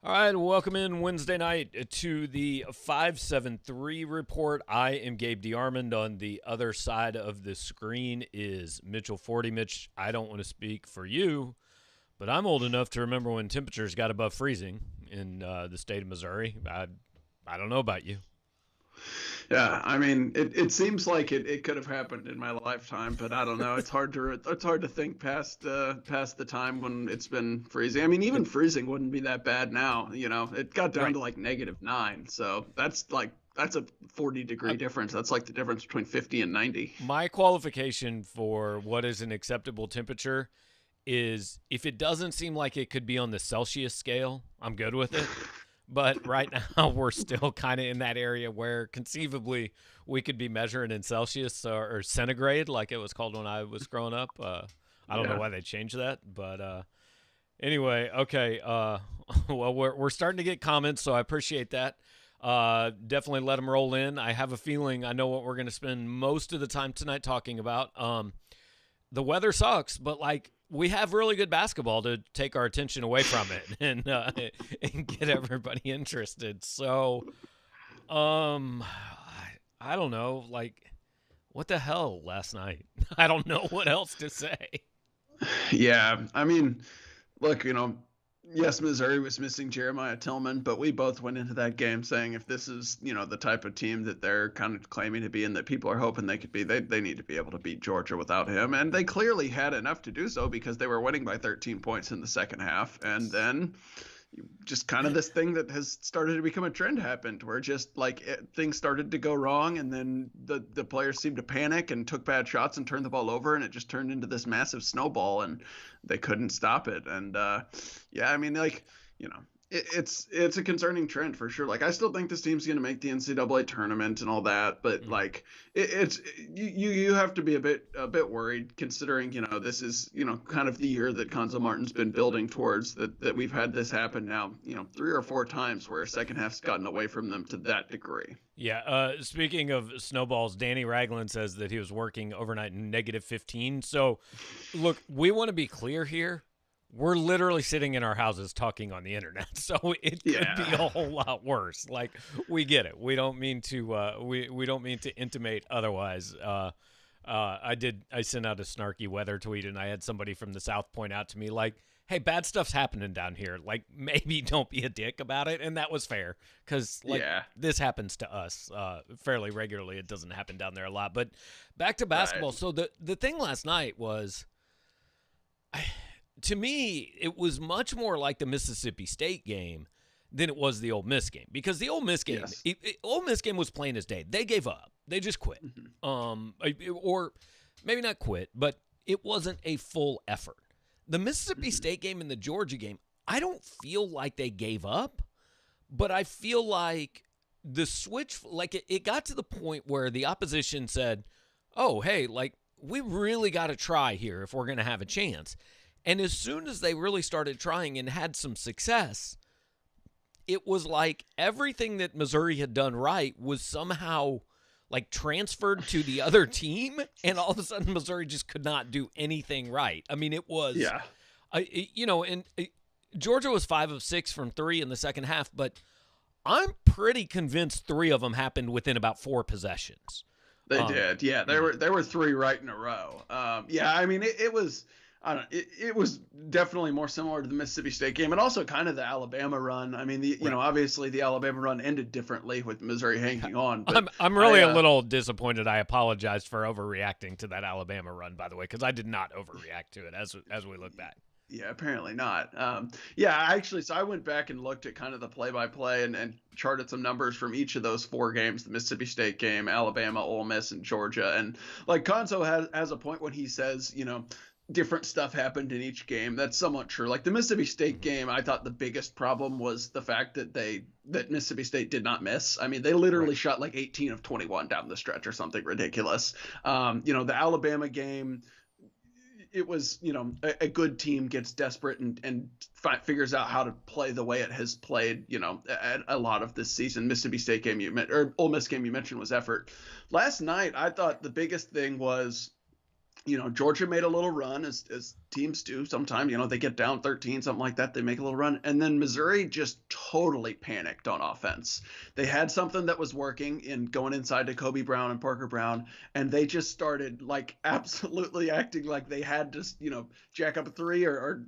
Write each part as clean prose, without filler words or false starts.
All right, welcome in Wednesday night to the 573 report. I am Gabe DeArmond. On the other side of the screen is Mitchell Forde. Mitch, I don't want to speak for you, but I'm old enough to remember when temperatures got above freezing in the state of Missouri. I don't know about you. Yeah, I mean, it seems like it could have happened in my lifetime, but I don't know. It's hard to think past the time when it's been freezing. I mean, even freezing wouldn't be that bad now. It got down Right. to like -9, so that's a 40-degree difference. That's like the difference between 50 and 90. My qualification for what is an acceptable temperature is if it doesn't seem like it could be on the Celsius scale, I'm good with it. But right now, we're still kind of in that area where conceivably we could be measuring in Celsius or centigrade, like it was called when I was growing up. I don't know Yeah. why they changed that, but anyway, okay. Well, we're starting to get comments, so I appreciate that. Definitely let them roll in. I have a feeling I know what we're going to spend most of the time tonight talking about. The weather sucks, but like we have really good basketball to take our attention away from it and get everybody interested. So, I don't know, like what the hell last night? I don't know what else to say. Yeah, I mean, look, yes, Missouri was missing Jeremiah Tillman, but we both went into that game saying if this is, the type of team that they're kind of claiming to be and that people are hoping they could be, they need to be able to beat Georgia without him. And they clearly had enough to do so because they were winning by 13 points in the second half. And then just kind of this thing that has started to become a trend happened where just like things started to go wrong and then the players seemed to panic and took bad shots and turned the ball over and it just turned into this massive snowball and they couldn't stop it. And yeah, I mean, like, it's a concerning trend for sure. Like I still think this team's going to make the NCAA tournament and all that, but like it's you have to be a bit worried considering this is kind of the year that Konzo Martin's been building towards, that we've had this happen now 3 or 4 times where second half's gotten away from them to that degree. Yeah. Speaking of snowballs, Danny Ragland says that he was working overnight in -15. So, look, we want to be clear here. We're literally sitting in our houses talking on the internet, so it could be a whole lot worse. Like we get it. We don't mean to. We don't mean to intimate otherwise. I sent out a snarky weather tweet, and I had somebody from the South point out to me like, "Hey, bad stuff's happening down here. Like maybe don't be a dick about it." And that was fair because this happens to us fairly regularly. It doesn't happen down there a lot. But back to basketball. Right. So the thing last night was. To me, it was much more like the Mississippi State game than it was the Ole Miss game because the Ole Miss game, Ole Miss game was plain as day. They gave up. They just quit. Or maybe not quit, but it wasn't a full effort. The Mississippi State game and the Georgia game, I don't feel like they gave up, but I feel like the switch, like it got to the point where the opposition said, oh, hey, like we really got to try here if we're going to have a chance. And as soon as they really started trying and had some success, it was like everything that Missouri had done right was somehow like transferred to the other team. And all of a sudden, Missouri just could not do anything right. I mean, it was, and Georgia was 5 of 6 from 3 in the second half, but I'm pretty convinced 3 of them happened within about 4 possessions. They did. Yeah, there were 3 right in a row. I mean, it was. It was definitely more similar to the Mississippi State game and also kind of the Alabama run. I mean, obviously the Alabama run ended differently with Missouri hanging on. But I'm really a little disappointed. I apologize for overreacting to that Alabama run, by the way, because I did not overreact to it as we look back. Yeah, apparently not. So I went back and looked at kind of the play-by-play and charted some numbers from each of those 4 games, the Mississippi State game, Alabama, Ole Miss, and Georgia. And like Konzo has a point when he says, different stuff happened in each game. That's somewhat true. Like the Mississippi State game, I thought the biggest problem was the fact that Mississippi State did not miss. I mean, they literally shot like 18 of 21 down the stretch or something ridiculous. The Alabama game, it was, a good team gets desperate and figures out how to play the way it has played, at a lot of this season. Mississippi State game or Ole Miss game you mentioned was effort. Last night, I thought the biggest thing was Georgia made a little run as teams do sometimes. They get down 13, something like that. They make a little run. And then Missouri just totally panicked on offense. They had something that was working in going inside to Kobe Brown and Parker Brown. And they just started like absolutely acting like they had to, jack up a three or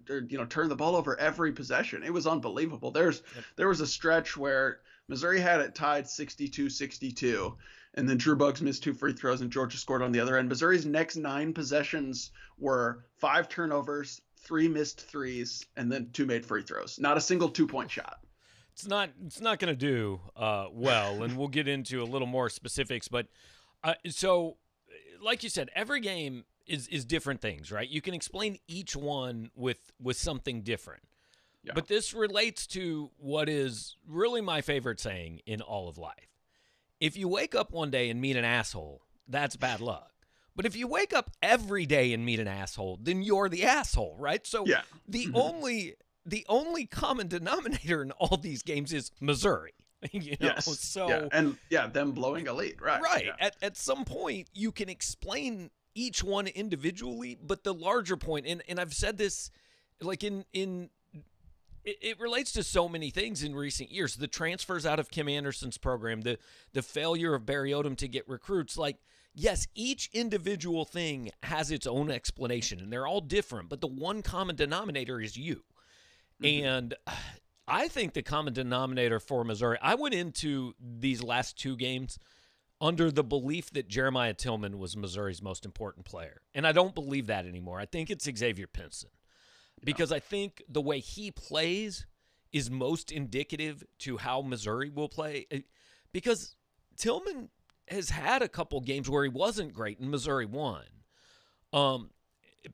turn the ball over every possession. It was unbelievable. There was a stretch where Missouri had it tied 62-62. And then Drew Buggs missed 2 free throws, and Georgia scored on the other end. Missouri's next 9 possessions were 5 turnovers, 3 missed threes, and then 2 made free throws. Not a single 2-point shot. It's not going to do well, and we'll get into a little more specifics. But so, like you said, every game is different things, right? You can explain each one with something different. Yeah. But this relates to what is really my favorite saying in all of life. If you wake up one day and meet an asshole, that's bad luck. But if you wake up every day and meet an asshole, then you're the asshole, right? So yeah. the only common denominator in all these games is Missouri. Yes. So yeah. And them blowing a lead, right? Right. Yeah. At some point, you can explain each one individually, but the larger point, and I've said this, like it relates to so many things in recent years. The transfers out of Kim Anderson's program, the failure of Barry Odom to get recruits. Like, yes, each individual thing has its own explanation, and they're all different, but the one common denominator is you. Mm-hmm. And I think the common denominator for Missouri, I went into these last 2 games under the belief that Jeremiah Tillman was Missouri's most important player. And I don't believe that anymore. I think it's Xavier Pinson. Because I think the way he plays is most indicative to how Missouri will play. Because Tillman has had a couple games where he wasn't great and Missouri won.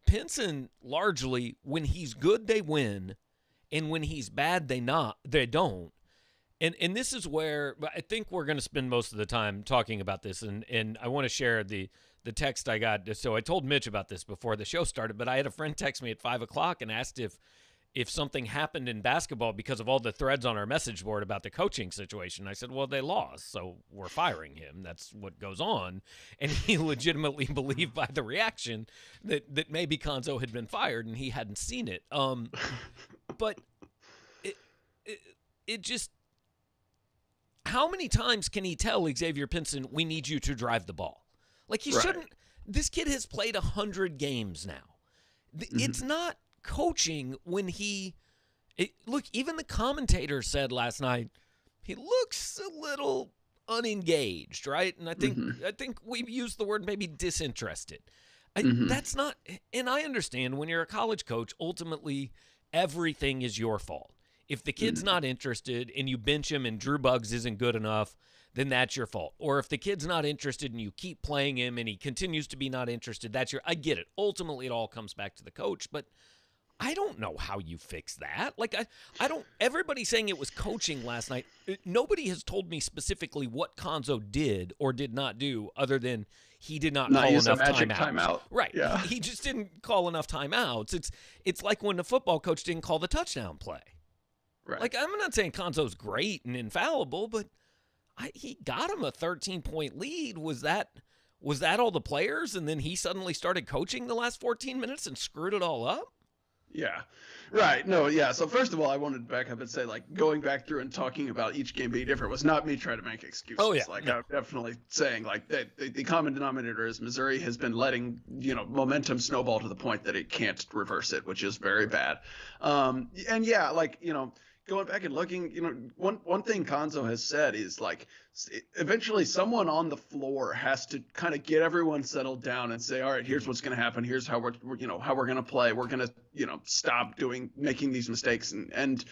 Pinson, largely, when he's good, they win. And when he's bad, they don't. And this is where I think we're going to spend most of the time talking about this. And I want to share the text I got. So I told Mitch about this before the show started, but I had a friend text me at 5:00 and asked if something happened in basketball because of all the threads on our message board about the coaching situation. I said, well, they lost, so we're firing him. That's what goes on. And he legitimately believed by the reaction that maybe Konzo had been fired and he hadn't seen it. But it just, how many times can he tell Xavier Pinson, we need you to drive the ball? Like, he shouldn't. This kid has played 100 games now. It's not coaching when look, even the commentator said last night, he looks a little unengaged, right? And I think we've used the word maybe disinterested. That's not, and I understand when you're a college coach, ultimately everything is your fault. If the kid's not interested and you bench him and Drew Buggs isn't good enough, then that's your fault. Or if the kid's not interested and you keep playing him and he continues to be not interested, I get it. Ultimately, it all comes back to the coach, but I don't know how you fix that. Like, I don't, everybody's saying it was coaching last night. Nobody has told me specifically what Konzo did or did not do other than he did not call enough timeouts. Right. Yeah. He just didn't call enough timeouts. It's like when the football coach didn't call the touchdown play. Right. Like, I'm not saying Konzo's great and infallible, but he got him a 13-point lead. Was that all the players, and then he suddenly started coaching the last 14 minutes and screwed it all up? Yeah. Right. No, yeah. So first of all, I wanted to back up and say, like, going back through and talking about each game being different was not me trying to make excuses. Oh, yeah. Like, I'm definitely saying, like, that the common denominator is Missouri has been letting, momentum snowball to the point that it can't reverse it, which is very bad. And yeah, like, going back and looking, one thing Konzo has said is, like, eventually someone on the floor has to kind of get everyone settled down and say, all right, here's what's going to happen. Here's how we're going to play. We're going to, stop making these mistakes. And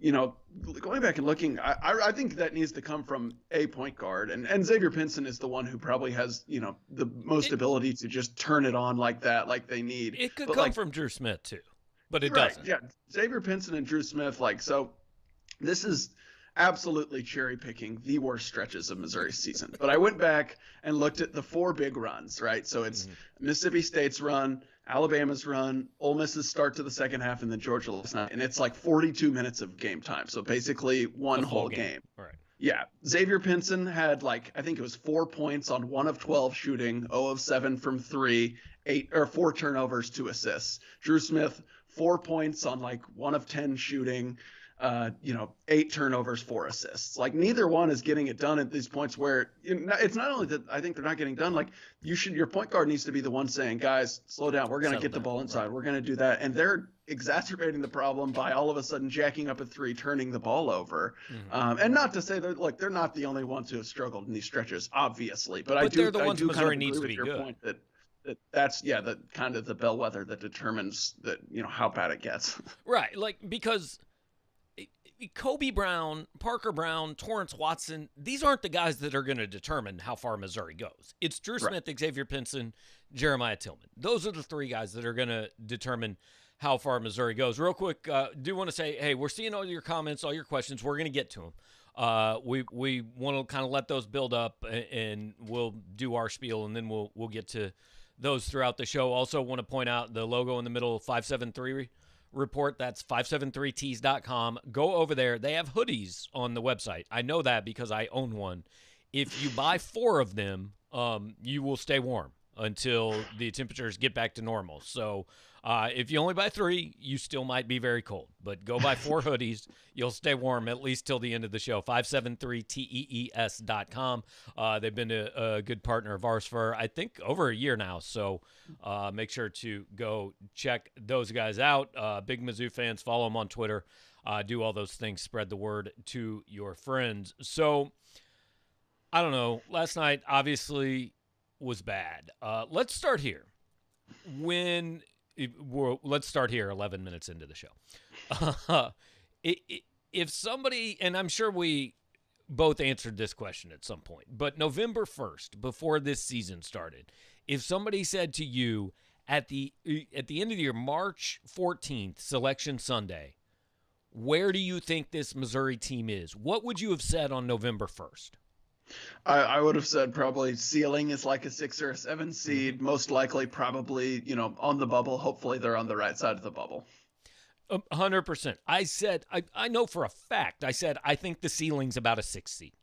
going back and looking, I think that needs to come from a point guard. And Xavier Pinson is the one who probably has, the most ability to just turn it on like that, like they need. It could come from Drew Smith too. But it doesn't. Yeah, Xavier Pinson and Drew Smith, so this is absolutely cherry picking the worst stretches of Missouri's season. But I went back and looked at the 4 big runs, right? So it's Mississippi State's run, Alabama's run, Ole Miss's start to the second half, and then Georgia last night. And it's like 42 minutes of game time. So basically one whole game. Right. Yeah, Xavier Pinson had I think it was 4 points on 1 of 12 shooting, 0 of 7 from 3, 4 turnovers, 2 assists. Drew Smith, 4 points on 1 of 10 shooting, 8 turnovers, 4 assists. Neither one is getting it done at these points where it's not only that I think they're not getting done. Your point guard needs to be the one saying, guys, slow down. We're going to get the ball inside. Right. We're going to do that. And they're exacerbating the problem by all of a sudden jacking up a 3, turning the ball over. Mm-hmm. And not to say they're not the only ones who have struggled in these stretches, obviously. But I do Missouri needs to be your good. Point that's the kind of the bellwether that determines that how bad it gets. Right, because Kobe Brown, Parker Brown, Torrance Watson, these aren't the guys that are going to determine how far Missouri goes. It's Drew Smith, right. Xavier Pinson, Jeremiah Tillman. Those are the 3 guys that are going to determine how far Missouri goes. Real quick, do want to say, hey, we're seeing all your comments, all your questions. We're going to get to them. We want to kind of let those build up, and we'll do our spiel, and then we'll get to those throughout the show. Also want to point out the logo in the middle, 573 report. That's 573tees.com. Go over there. They have hoodies on the website. I know that because I own one. If you buy 4 of them, you will stay warm until the temperatures get back to normal. So if you only buy 3, you still might be very cold. But go buy 4 hoodies. You'll stay warm at least till the end of the show. 573tees.com. They've been a good partner of ours for, I think, over a year now. So make sure to go check those guys out. Big Mizzou fans, follow them on Twitter. Do all those things. Spread the word to your friends. So, I don't know. Last night, obviously, was bad. Let's start here. Let's start here 11 minutes into the show. If somebody, and I'm sure we both answered this question at some point, but November 1st, before this season started, if somebody said to you at the end of the year, March 14th, Selection Sunday, where do you think this Missouri team is? What would you have said on November 1st? I would have said probably ceiling is a 6 or a 7 seed. Most likely, probably, on the bubble. Hopefully, they're on the right side of the bubble. 100%. I said, I know for a fact, I said, I think the ceiling's about a 6 seed.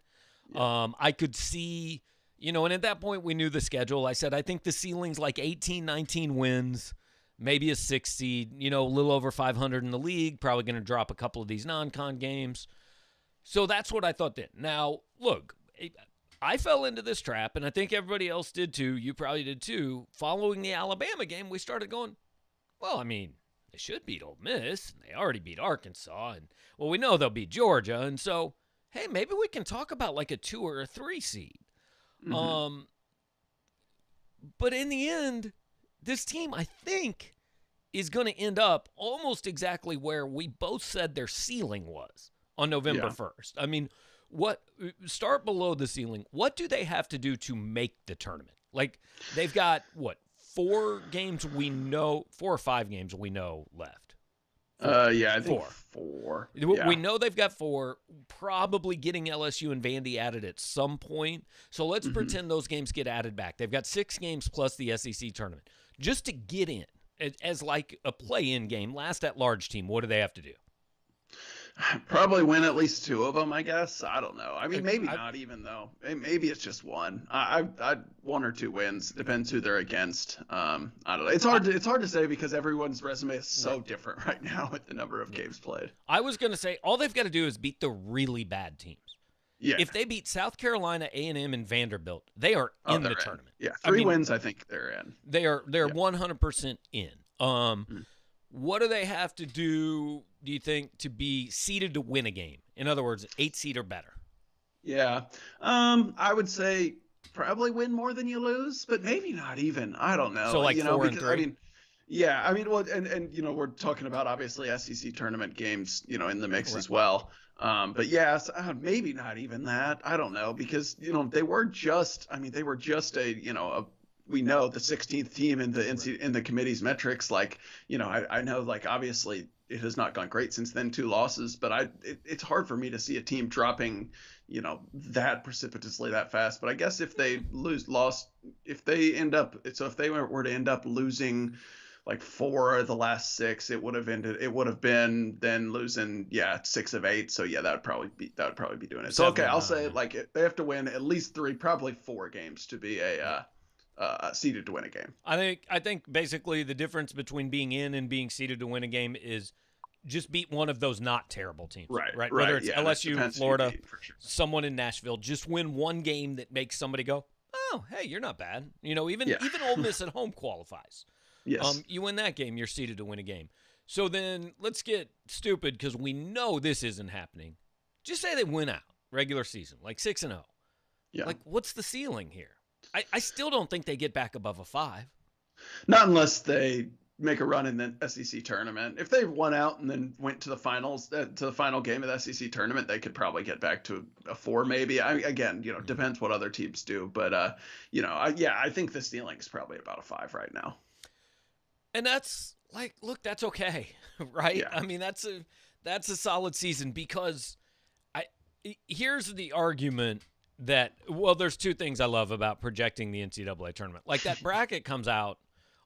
Yeah. I could see, and at that point, we knew the schedule. I said, I think the ceiling's 18, 19 wins, maybe a 6 seed, a little over 500 in the league, probably going to drop a couple of these non-con games. So that's what I thought then. Now, look, I fell into this trap, and I think everybody else did too. You probably did too. Following the Alabama game, we started going, well, I mean, they should beat Ole Miss, and they already beat Arkansas, and, well, we know they'll beat Georgia, and so, hey, maybe we can talk about a 2 or a 3 seed. Mm-hmm. But in the end, this team, I think, is going to end up almost exactly where we both said their ceiling was on November 1st. I mean, start below the ceiling. What do they have to do to make the tournament? They've got 4 games we know, 4 or 5 games we know left. I think 4. Yeah. We know they've got 4, probably getting LSU and Vandy added at some point. So let's pretend those games get added back. They've got 6 games plus the SEC tournament. Just to get in as a play-in game, last at-large team, what do they have to do? Probably win at least 2 of them, I guess. I don't know. I mean, maybe not even though. Maybe it's just 1. I 1 or 2 wins. Depends who they're against. I don't know. It's hard to say because everyone's resume is so different right now with the number of games played. I was going to say all they've got to do is beat the really bad teams. Yeah. If they beat South Carolina, A&M, and Vanderbilt, they are in the tournament. Yeah, 3 wins, I think they're in. They're 100% in. What do they have to do you think, to be seeded to win a game? In other words, 8 seed or better. Yeah. I would say probably win more than you lose, but maybe not even. I don't know. So 4 and 3? Well, and we're talking about obviously SEC tournament games, in the mix as well. But yes, maybe not even that. I don't know, because, they were just a, we know the 16th team in the committee's metrics. I know, obviously it has not gone great since then, 2 losses, but it's hard for me to see a team dropping, that precipitously that fast. But I guess if they were to end up losing like 4 of the last 6, it would have been then losing 6 of 8. So that would probably be doing it. So okay, I'll say like they have to win at least 3, probably 4 games to be seeded to win a game. I think basically the difference between being in and being seeded to win a game is just beat one of those not terrible teams. Right. Whether it's LSU, Florida, sure, someone in Nashville, just win one game that makes somebody go, oh, hey, you're not bad. Even Ole Miss at home qualifies. Yes. You win that game, you're seeded to win a game. So then let's get stupid because we know this isn't happening. Just say they win out regular season, like 6-0. Yeah. Like, what's the ceiling here? I still don't think they get back above a 5. Not unless they make a run in the SEC tournament. If they won out and then went to the finals, to the final game of the SEC tournament, they could probably get back to a 4 maybe. Depends what other teams do. But, I think the ceiling is probably about a 5 right now. And that's like, look, that's okay, right? Yeah. I mean, that's a solid season because here's the argument that, well, there's 2 things I love about projecting the NCAA tournament. Like that bracket comes out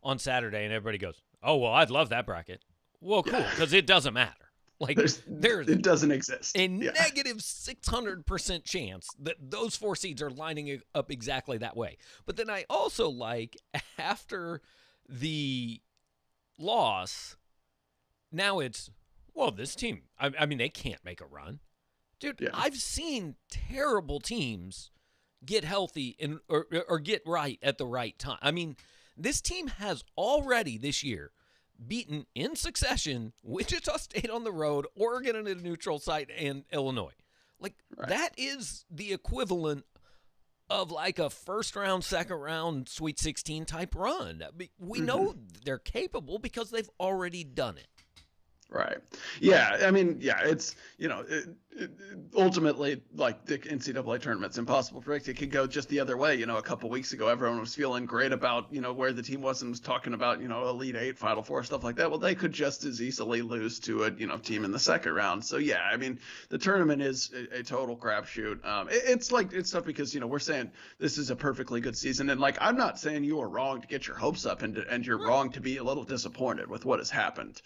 on Saturday and everybody goes, oh, well, I'd love that bracket. Well, cool, because it doesn't matter. Like it doesn't exist. A negative 600% chance that those 4 seeds are lining up exactly that way. But then I also like after the loss, now it's, well, this team, I mean, they can't make a run. Dude, I've seen terrible teams get healthy or get right at the right time. I mean, this team has already this year beaten in succession Wichita State on the road, Oregon at a neutral site, and Illinois. Like, that is the equivalent of like a first round, second round, Sweet 16 type run. We know they're capable because they've already done it. Right. Yeah. I mean, it's, ultimately, like the NCAA tournament's impossible to predict. It could go just the other way. A couple weeks ago, everyone was feeling great about, where the team was and was talking about, Elite 8, Final 4, stuff like that. Well, they could just as easily lose to a, team in the second round. So, I mean, the tournament is a total crapshoot. It's tough because, we're saying this is a perfectly good season. And like, I'm not saying you are wrong to get your hopes up and you're wrong to be a little disappointed with what has happened,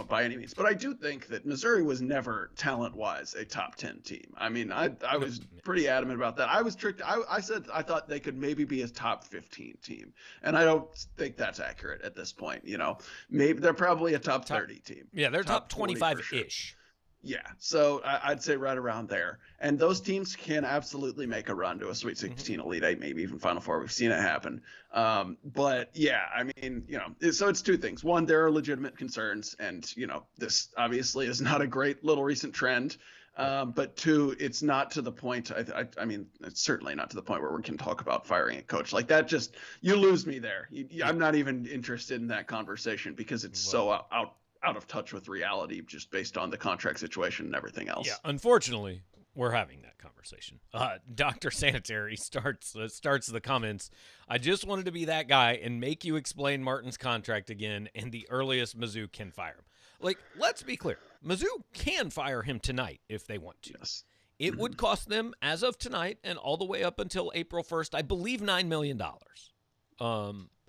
by any means. But I do think that Missouri was never talent-wise a top 10 team. I mean, I was pretty adamant about that. I was tricked. I said I thought they could maybe be a top 15 team, and I don't think that's accurate at this point. Maybe they're probably a top 30 team. Yeah, they're top 25-ish. Sure. Yeah, so I'd say right around there. And those teams can absolutely make a run to a Sweet 16, Elite 8, maybe even Final 4. We've seen it happen. But, I mean, so it's 2 things. One, there are legitimate concerns, and, this obviously is not a great little recent trend. But 2, it's not to the point, I mean, it's certainly not to the point where we can talk about firing a coach. Like that just, you lose me there. I'm not even interested in that conversation because it's so out of touch with reality just based on the contract situation and everything else. Yeah, unfortunately, we're having that conversation. Dr. Sanitary starts the comments. I just wanted to be that guy and make you explain Martin's contract again and the earliest Mizzou can fire him. Like, let's be clear. Mizzou can fire him tonight if they want to. Yes. It would cost them, as of tonight and all the way up until April 1st, I believe $9 million.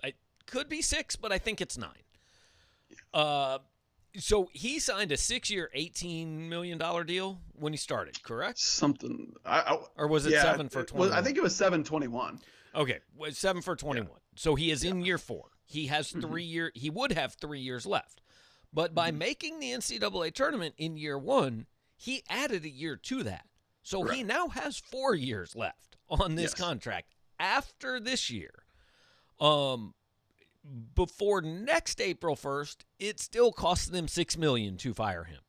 It could be 6, but I think it's 9. So he signed a 6-year, $18 million deal when he started, correct? Something. Or was it 7 for 21? I think it was 7-21. Okay, 7 for 21. Yeah. So he is in year 4. He has 3 years. He would have 3 years left. But by making the NCAA tournament in year 1, he added a year to that. So he now has 4 years left on this contract after this year. Before next April 1st, it still costs them $6 million to fire him.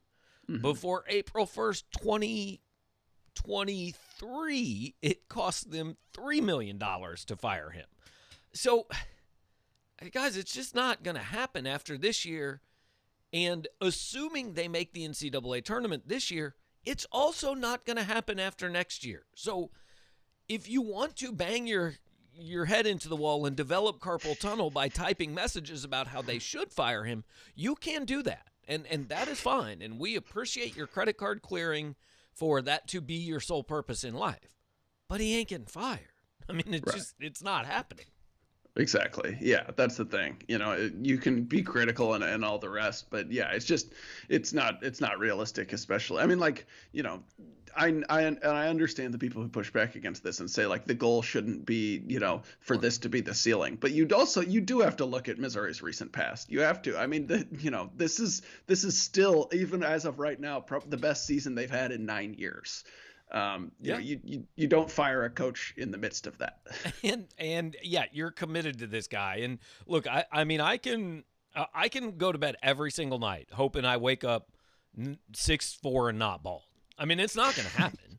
Before April 1st, 2023, it costs them $3 million to fire him. So, guys, it's just not going to happen after this year. And assuming they make the NCAA tournament this year, it's also not going to happen after next year. So, if you want to bang your head into the wall and develop carpal tunnel by typing messages about how they should fire him, you can do that. And that is fine. And we appreciate your credit card clearing for that to be your sole purpose in life. But he ain't getting fired. I mean, it's not happening. Exactly. Yeah, that's the thing. You can be critical and all the rest, but yeah, it's not realistic, especially. I mean, like, I understand the people who push back against this and say like the goal shouldn't be, for this to be the ceiling. But you do have to look at Missouri's recent past. You have to. I mean, this is still, even as of right now, the best season they've had in 9 years. You don't fire a coach in the midst of that. And yeah, you're committed to this guy. And look, I mean, I can go to bed every single night hoping I wake up 6'4" and not bald. I mean, it's not going to happen.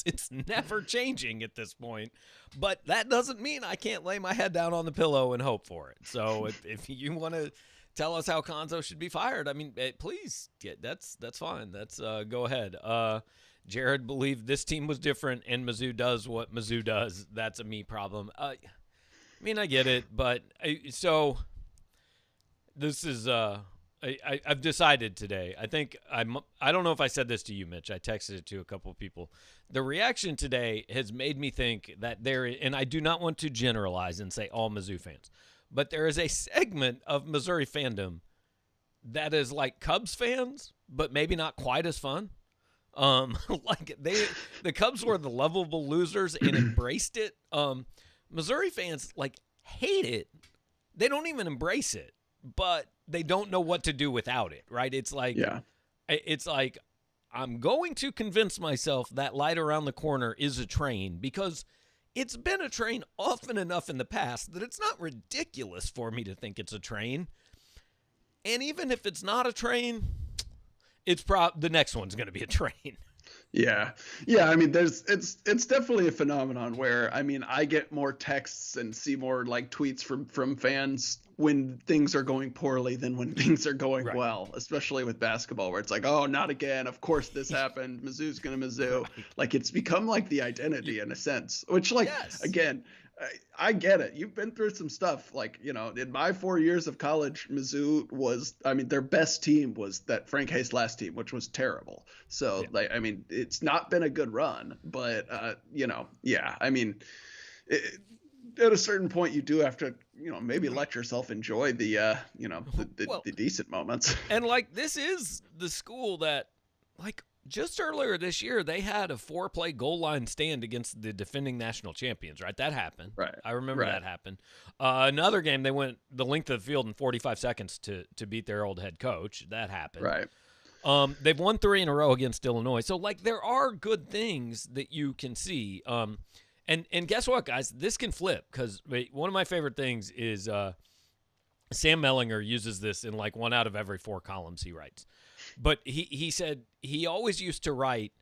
It's never changing at this point. But that doesn't mean I can't lay my head down on the pillow and hope for it. So if you want to tell us how Konzo should be fired, I mean, please, that's fine. That's go ahead. Jared believed this team was different, and Mizzou does what Mizzou does. That's a me problem. I mean, I get it, but so this is I've decided today. I think I don't know if I said this to you, Mitch. I texted it to a couple of people. The reaction today has made me think that and I do not want to generalize and say all Mizzou fans, but there is a segment of Missouri fandom that is like Cubs fans, but maybe not quite as fun. Like the Cubs were the lovable losers and embraced it. Missouri fans like hate it. They don't even embrace it, but they don't know what to do without it. Right? It's like, I'm going to convince myself that light around the corner is a train because it's been a train often enough in the past that it's not ridiculous for me to think it's a train. And even if it's not a train, the next one's going to be a train. Yeah. I mean, it's definitely a phenomenon where, I mean, I get more texts and see more like tweets from fans when things are going poorly than when things are going well, especially with basketball, where it's like, oh, not again. Of course this happened. Mizzou's going to Mizzou. Right. Like, it's become like the identity in a sense, which, like, again, I get it. You've been through some stuff. Like, in my 4 years of college, Mizzou their best team was that Frank Hayes last team, which was terrible. So, I mean, it's not been a good run, but, I mean, at a certain point, you do have to, maybe let yourself enjoy the decent moments. And, like, this is the school that, like, just earlier this year, they had a 4-play goal line stand against the defending national champions, right? That happened. Right. I remember that happened. Another game, they went the length of the field in 45 seconds to beat their old head coach. That happened. Right. They've won 3 in a row against Illinois. So, like, there are good things that you can see. And guess what, guys? This can flip because one of my favorite things is Sam Mellinger uses this in, like, 1 out of every 4 columns he writes. But he said he always used to write,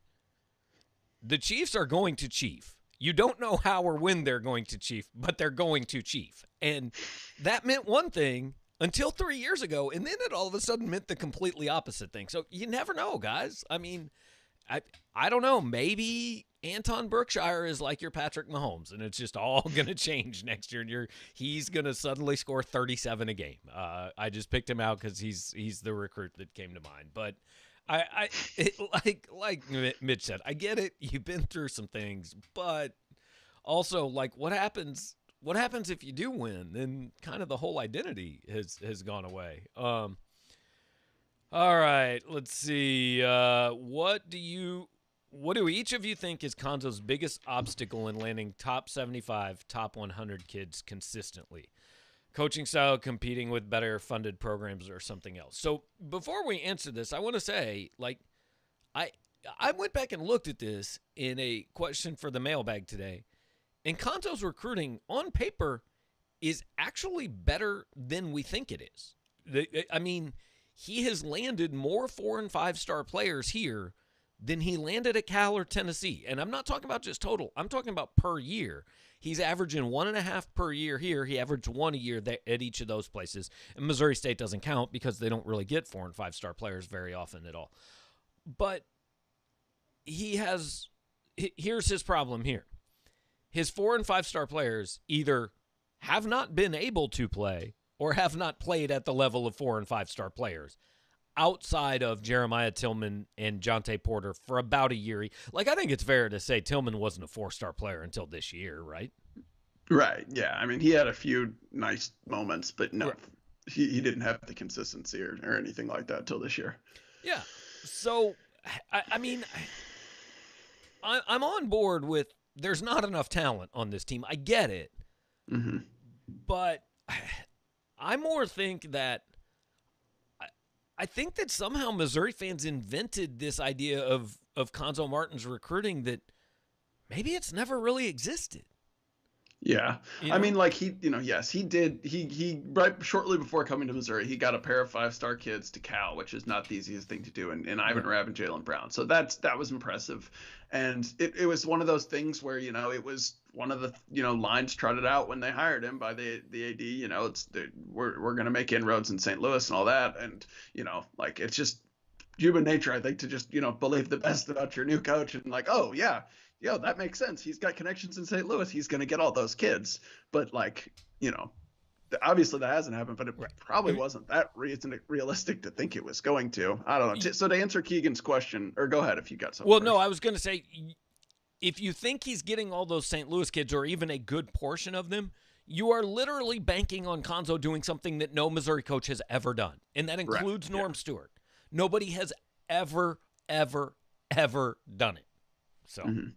the Chiefs are going to chief. You don't know how or when they're going to chief, but they're going to chief. And that meant one thing until 3 years ago, and then it all of a sudden meant the completely opposite thing. So you never know, guys. I mean, I don't know. Maybe Anton Brookshire is like your Patrick Mahomes, and it's just all going to change next year, and he's going to suddenly score 37 a game. I just picked him out because he's the recruit that came to mind. But like Mitch said, I get it. You've been through some things, but also, like, what happens if you do win? Then kind of the whole identity has gone away. All right, let's see. What do each of you think is Konzo's biggest obstacle in landing top 75, top 100 kids consistently? Coaching style, competing with better funded programs, or something else? So before we answer this, I want to say, like, I went back and looked at this in a question for the mailbag today, and Konzo's recruiting on paper is actually better than we think it is. I mean, he has landed more 4- and 5-star players here than he landed at Cal or Tennessee. And I'm not talking about just total. I'm talking about per year. He's averaging 1.5 per year here. He averaged 1 a year at each of those places. And Missouri State doesn't count because they don't really get 4- and 5-star players very often at all. But here's his problem here. His 4- and 5-star players either have not been able to play or have not played at the level of 4- and 5-star players outside of Jeremiah Tillman and Jonte Porter for about a year. Like, I think it's fair to say Tillman wasn't a 4-star player until this year, right? Right. Yeah. I mean, he had a few nice moments, but no, Right. he didn't have the consistency or anything like that till this year. Yeah. So, I mean, I'm on board with there's not enough talent on this team. I get it. Mm-hmm. But I more think that I think that somehow Missouri fans invented this idea of Cuonzo Martin's recruiting that maybe it's never really existed. Yeah. You I know? mean, like yes, he did. He right shortly before coming to Missouri, he got a pair of 5-star kids to Cal, which is not the easiest thing to do, and Ivan Rabb and Jalen Brown. So that was impressive. And it was one of those things where, it was one of the, lines trotted out when they hired him by the AD, we're going to make inroads in St. Louis and all that. And, like, it's just human nature, I think, to just, believe the best about your new coach and like, oh yeah, that makes sense. He's got connections in St. Louis. He's going to get all those kids. But like, obviously that hasn't happened, but it probably wasn't that realistic to think it was going to. I don't know. So to answer Keegan's question, or go ahead if you got something. Well, no, I was going to say, if you think he's getting all those St. Louis kids or even a good portion of them, you are literally banking on Cuonzo doing something that no Missouri coach has ever done, and that includes Norm Stewart. Nobody has ever done it. So. Mm-hmm.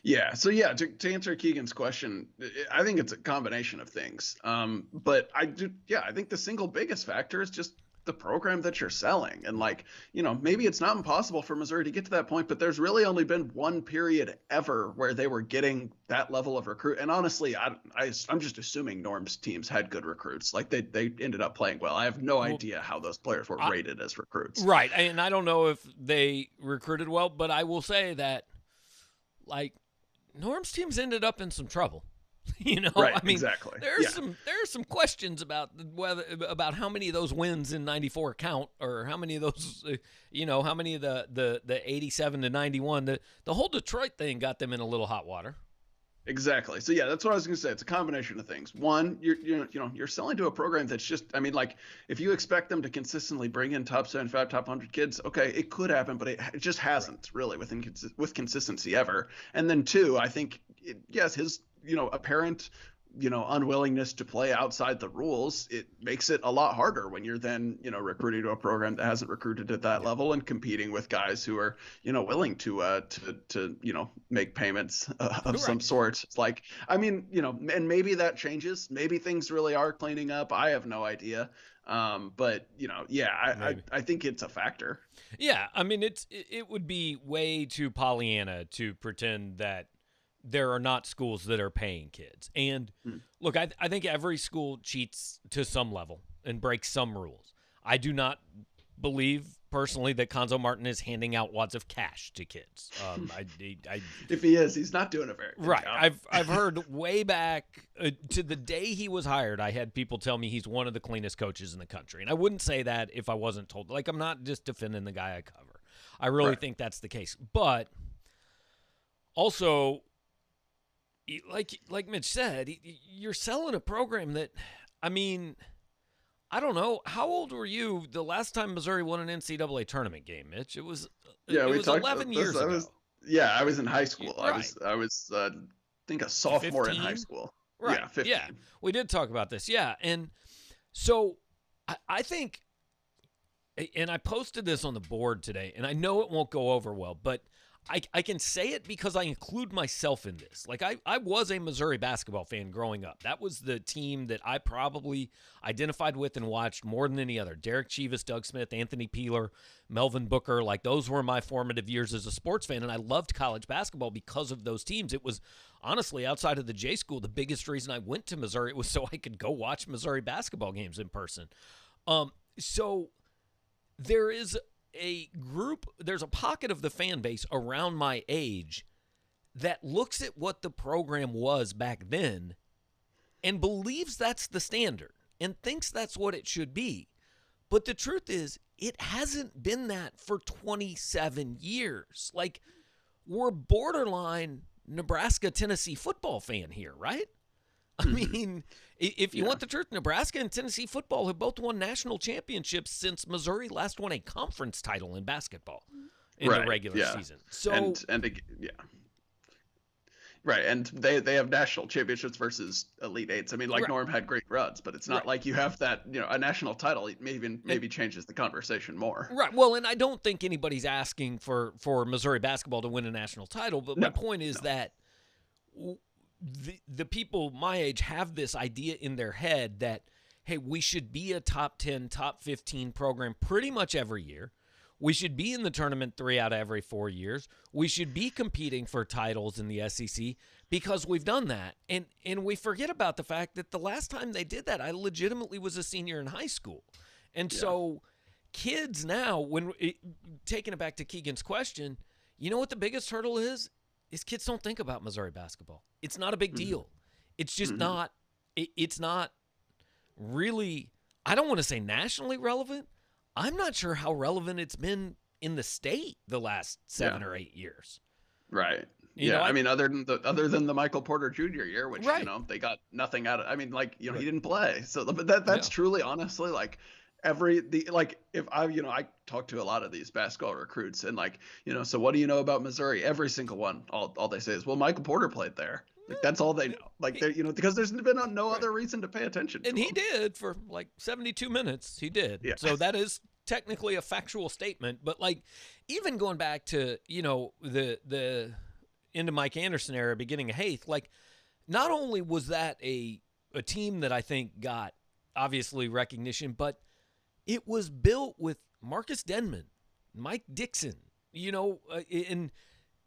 Yeah. So yeah, to answer Keegan's question, I think it's a combination of things. But I think the single biggest factor is just the program that you're selling. And like, maybe it's not impossible for Missouri to get to that point, but there's really only been one period ever where they were getting that level of recruit. And honestly, I'm just assuming Norm's teams had good recruits. Like they ended up playing well. I have no idea how those players were rated as recruits. Right. And I don't know if they recruited well, but I will say that, like, Norm's teams ended up in some trouble. Right, I mean, exactly. There are some questions about about how many of those wins in '94 count, or how many of those, how many of the '87 to '91. The whole Detroit thing got them in a little hot water. Exactly. So yeah, that's what I was going to say. It's a combination of things. One, you're selling to a program that's just, I mean, like, if you expect them to consistently bring in top 75, top 100 kids, okay, it could happen, but it just hasn't really with consistency ever. And then two, I think, yes, his, apparent, unwillingness to play outside the rules, it makes it a lot harder when you're then, recruiting to a program that hasn't recruited at that level and competing with guys who are, willing to make payments of some sort. It's like, I mean, and maybe that changes. Maybe things really are cleaning up. I have no idea. But I think it's a factor. Yeah. I mean, it would be way too Pollyanna to pretend that there are not schools that are paying kids. And look, I think every school cheats to some level and breaks some rules. I do not believe personally that Cuonzo Martin is handing out wads of cash to kids. If he is, he's not doing a very good job. I've heard way back to the day he was hired, I had people tell me he's one of the cleanest coaches in the country. And I wouldn't say that if I wasn't told. Like, I'm not just defending the guy I cover. I really think that's the case. But also, like Mitch said, you're selling a program that, I mean, I don't know. How old were you the last time Missouri won an NCAA tournament game, Mitch? It was 11 years ago. I was in high school. Right. I was I think a sophomore 15? In high school. Right. Yeah, 15. Yeah, we did talk about this. Yeah, and so I think, and I posted this on the board today, and I know it won't go over well, but I can say it because I include myself in this. Like, I was a Missouri basketball fan growing up. That was the team that I probably identified with and watched more than any other. Derek Chivas, Doug Smith, Anthony Peeler, Melvin Booker. Like, those were my formative years as a sports fan, and I loved college basketball because of those teams. It was, honestly, outside of the J School, the biggest reason I went to Missouri was so I could go watch Missouri basketball games in person. So there is there's a pocket of the fan base around my age that looks at what the program was back then and believes that's the standard and thinks that's what it should be. But the truth is, it hasn't been that for 27 years. Like, we're borderline Nebraska-Tennessee football fan here, right? I mean, if you want the truth, Nebraska and Tennessee football have both won national championships since Missouri last won a conference title in basketball in the regular season. So Right, and they have national championships versus Elite Eights. I mean, like Right. Norm had great runs, but it's not like you have that, a national title maybe changes the conversation more. Right. Well, and I don't think anybody's asking for Missouri basketball to win a national title, but my point is that the people my age have this idea in their head that, hey, we should be a top 10, top 15 program pretty much every year. We should be in the tournament 3 out of every 4 years. We should be competing for titles in the SEC because we've done that. And we forget about the fact that the last time they did that, I legitimately was a senior in high school. And so kids now, taking it back to Keegan's question, you know what the biggest hurdle is? Is kids don't think about Missouri basketball. It's not a big deal. It's just not it's not really, I don't want to say nationally relevant. I'm not sure how relevant it's been in the state the last 7 or 8 years. Right. You know, I mean, other than the Michael Porter Jr. year, which they got nothing out of. I mean, like he didn't play, so but that's truly, honestly, like if I talk to a lot of these basketball recruits and so what do you know about Missouri? Every single one, all they say is, well, Michael Porter played there. Like that's all they know. Like they because there's been no other reason to pay attention to him. He did for like 72 minutes. He did. Yeah. So that is technically a factual statement, but like even going back to, the into Mike Anderson era, beginning of Haith, like not only was that a team that I think got obviously recognition, but it was built with Marcus Denman, Mike Dixon, and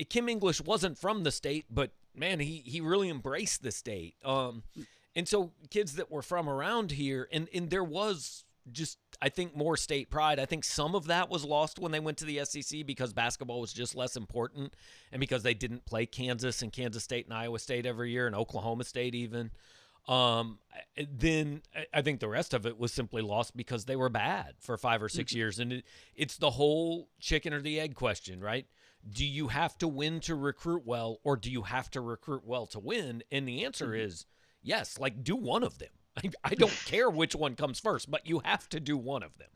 Kim English wasn't from the state, but man, he really embraced the state. And so kids that were from around here, and there was just, I think, more state pride. I think some of that was lost when they went to the SEC because basketball was just less important and because they didn't play Kansas and Kansas State and Iowa State every year and Oklahoma State even. Then I think the rest of it was simply lost because they were bad for 5 or 6 years. And it's the whole chicken or the egg question, right? Do you have to win to recruit well, or do you have to recruit well to win? And the answer is yes, like do one of them. I don't care which one comes first, but you have to do one of them.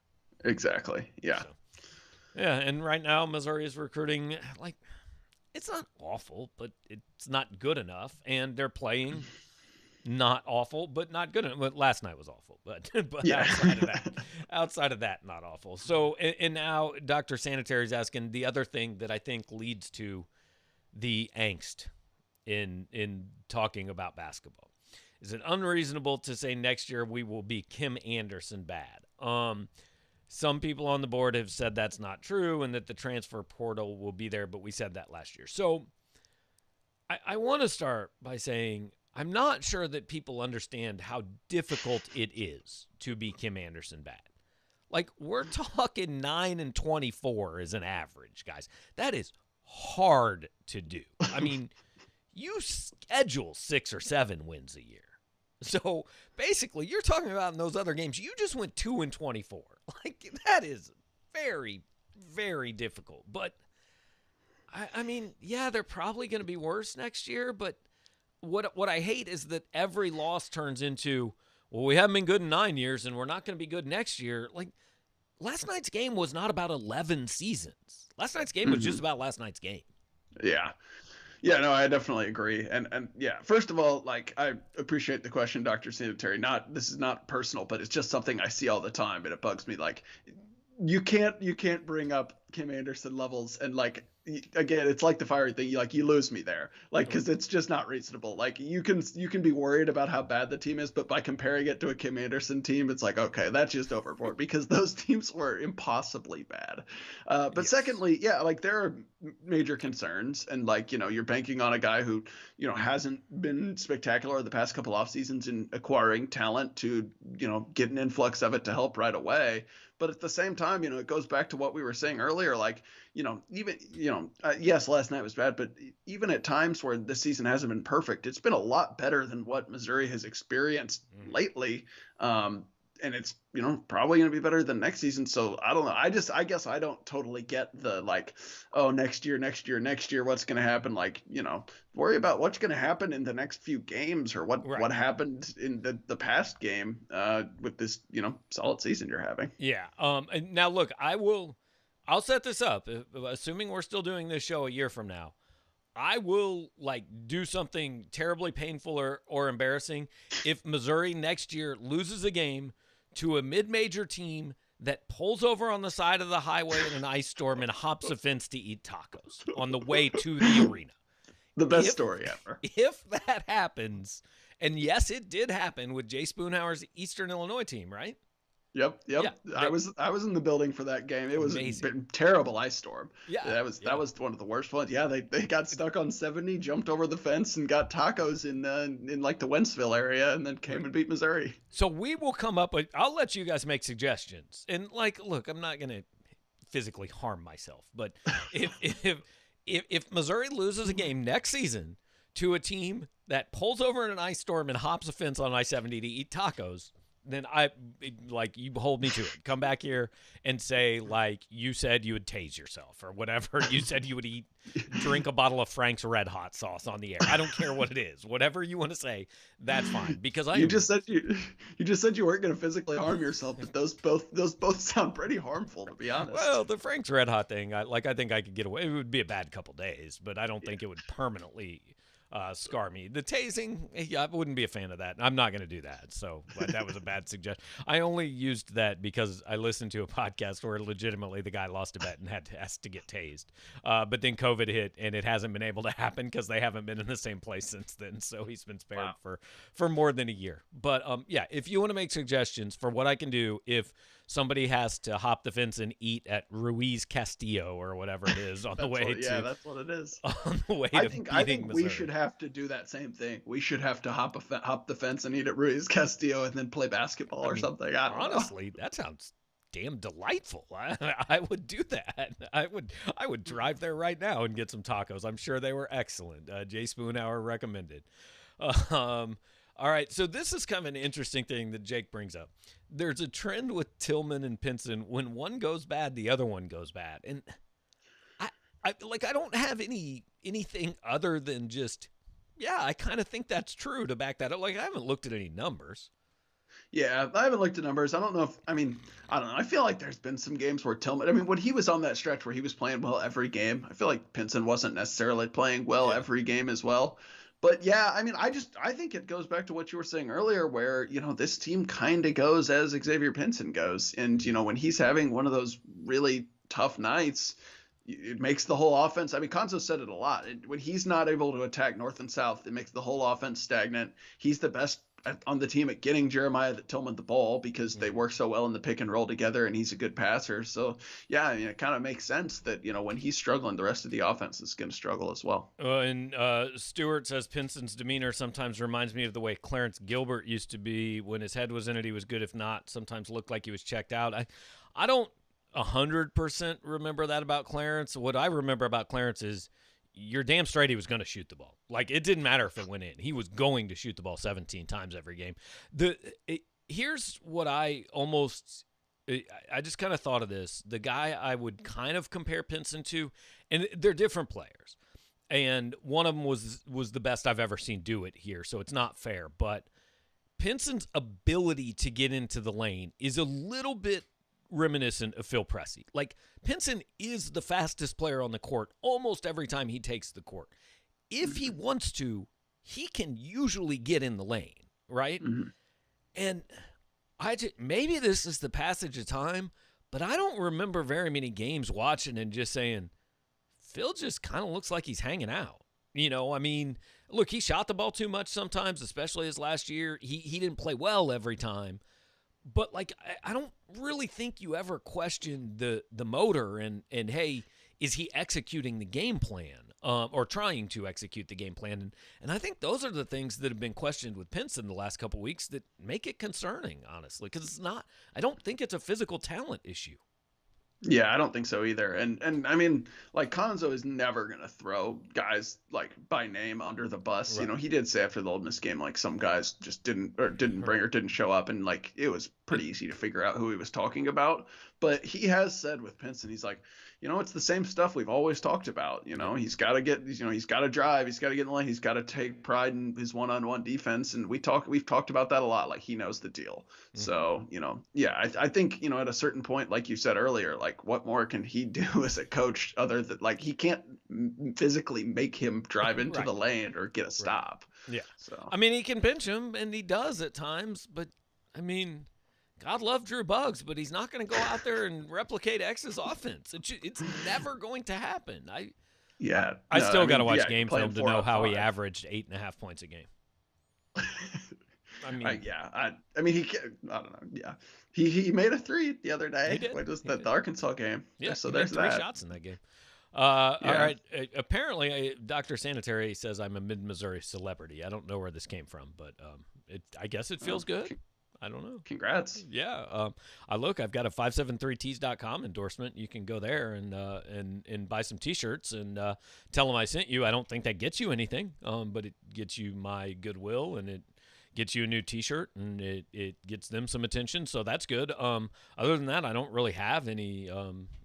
Exactly. Yeah. So, and right now Missouri is recruiting, like, it's not awful, but it's not good enough. And they're playing not awful, but not good enough. But last night was awful, but outside of that, not awful. So, and now Dr. Sanitary is asking the other thing that I think leads to the angst in talking about basketball. Is it unreasonable to say next year we will be Kim Anderson bad? Some people on the board have said that's not true and that the transfer portal will be there, but we said that last year. So I want to start by saying I'm not sure that people understand how difficult it is to be Kim Anderson bad. Like, we're talking 9-24 as an average, guys. That is hard to do. I mean, you schedule 6 or 7 wins a year. So basically, you're talking about in those other games, you just went 2-24. Like, that is very, very difficult. But I mean, yeah, they're probably going to be worse next year. But what I hate is that every loss turns into, well, we haven't been good in 9 years, and we're not going to be good next year. Like, last night's game was not about 11 seasons. Last night's game was just about last night's game. Yeah. Yeah, no, I definitely agree. And yeah, first of all, like, I appreciate the question, Dr. Sanitary. This is not personal, but it's just something I see all the time, and it bugs me. Like, you can't bring up Kim Anderson levels, and like, again, it's like the fiery thing. You lose me there, like, because it's just not reasonable. Like, you can be worried about how bad the team is, but by comparing it to a Kim Anderson team, it's like, okay, that's just overboard because those teams were impossibly bad. But yes. Secondly, yeah, like, there are major concerns, and like, you're banking on a guy who hasn't been spectacular the past couple off seasons in acquiring talent to get an influx of it to help right away. But at the same time, it goes back to what we were saying earlier, like, even, yes, last night was bad, but even at times where this season hasn't been perfect, it's been a lot better than what Missouri has experienced lately. And it's, probably going to be better than next season. So I don't know. I guess I don't totally get the, like, oh, next year, what's going to happen? Like, worry about what's going to happen in the next few games or what happened in the past game with this, solid season you're having. Yeah. And now look, I'll set this up, assuming we're still doing this show a year from now. I will like do something terribly painful or embarrassing if Missouri next year loses a game to a mid-major team that pulls over on the side of the highway in an ice storm and hops a fence to eat tacos on the way to the arena. The best story ever. If that happens, and yes, it did happen with Jay Spoonhour's Eastern Illinois team, right? Yep. Yeah, I was in the building for that game. It was amazing. a terrible ice storm. Yeah, that was one of the worst ones. Yeah, they got stuck on 70, jumped over the fence, and got tacos in like the Wentzville area, and then came and beat Missouri. So we will come up with. I'll let you guys make suggestions. And like, look, I'm not gonna physically harm myself, but if Missouri loses a game next season to a team that pulls over in an ice storm and hops a fence on I-70 to eat tacos, then you hold me to it. Come back here and say, like, you said you would tase yourself or whatever. You said you would drink a bottle of Frank's Red Hot sauce on the air. I don't care what it is. Whatever you want to say, that's fine. Because you just said you weren't going to physically harm yourself, but those both sound pretty harmful, to be honest. Well, the Frank's Red Hot thing, I think I could get away. It would be a bad couple days, but I don't think it would permanently scar me. The tasing, I wouldn't be a fan of that. I'm not going to do that. So that was a bad suggestion. I only used that because I listened to a podcast where legitimately the guy lost a bet and asked to get tased. But then COVID hit and it hasn't been able to happen because they haven't been in the same place since then. So he's been spared for more than a year. But yeah, if you want to make suggestions for what I can do if somebody has to hop the fence and eat at Ruiz Castillo or whatever it is on the way yeah, that's what it is. On the way I to think Missouri. We should have to do that same thing. We should have to hop the fence and eat at Ruiz Castillo and then play basketball or something. Honestly, that sounds damn delightful. I would do that. I would drive there right now and get some tacos. I'm sure they were excellent. Jay Spoonhour recommended. All right, so this is kind of an interesting thing that Jake brings up. There's a trend with Tillman and Pinson. When one goes bad, the other one goes bad. And I don't have anything other than just, yeah, I kind of think that's true to back that up. Like, I haven't looked at any numbers. Yeah, I haven't looked at numbers. I don't know. I don't know. I feel like there's been some games where Tillman, when he was on that stretch where he was playing well every game, I feel like Pinson wasn't necessarily playing well every game as well. But yeah, I think it goes back to what you were saying earlier where, this team kind of goes as Xavier Pinson goes. And, when he's having one of those really tough nights, it makes the whole offense. Konzo said it a lot. When he's not able to attack north and south, it makes the whole offense stagnant. He's the best on the team at getting Jeremiah Tillman the ball because they work so well in the pick and roll together, and he's a good passer. So yeah, it kind of makes sense that when he's struggling, the rest of the offense is going to struggle as well. And Stewart says Pinson's demeanor sometimes reminds me of the way Clarence Gilbert used to be. When his head was in it, he was good. If not, sometimes looked like he was checked out. I don't 100% remember that about Clarence. What I remember about Clarence is you're damn straight he was going to shoot the ball. Like, it didn't matter if it went in. He was going to shoot the ball 17 times every game. Here's what I just kind of thought of this. The guy I would kind of compare Pinson to, and they're different players. And one of them was the best I've ever seen do it here, so it's not fair. But Pinson's ability to get into the lane is a little bit reminiscent of Phil Pressey. Like, Pinson is the fastest player on the court almost every time he takes the court. If he wants to, he can usually get in the lane, right? Mm-hmm. And maybe this is the passage of time, but I don't remember very many games watching and just saying, Phil just kind of looks like he's hanging out. Look, he shot the ball too much sometimes, especially his last year. He didn't play well every time. But, I don't really think you ever question the motor and hey, is he executing the game plan or trying to execute the game plan? And I think those are the things that have been questioned with Pinson the last couple of weeks that make it concerning, honestly, because it's not – I don't think it's a physical talent issue. Yeah, I don't think so either. And Konzo is never going to throw guys by name under the bus. Right. He did say after the Ole Miss game, some guys just didn't bring or didn't show up. And it was pretty easy to figure out who he was talking about. But he has said with Pinson, he's like, it's the same stuff we've always talked about. He's got to he's got to drive, he's got to get in the lane, he's got to take pride in his one-on-one defense, and we've talked about that a lot. Like, he knows the deal. Mm-hmm. So I think at a certain point, like you said earlier, like, what more can he do as a coach other than, like, he can't physically make him drive into the lane or get a stop. Yeah. So I mean, he can pinch him, and he does at times, but I mean, God love Drew Buggs, but he's not going to go out there and replicate X's offense. It's never going to happen. I still got to watch game film to know how he averaged 8.5 points a game. I mean, I mean, I don't know. Yeah, he made a 3 the other day. He did. What was the Arkansas game? Yeah, so there's 3 that. shots in that game. All right. Apparently, Dr. Sanitary says I'm a mid-Missouri celebrity. I don't know where this came from, but I guess it feels good. I don't know. Congrats. Yeah. I've got a 573tees.com endorsement. You can go there and buy some T-shirts and tell them I sent you. I don't think that gets you anything, but it gets you my goodwill, and it gets you a new T-shirt, and it gets them some attention. So that's good. Other than that, I don't really have any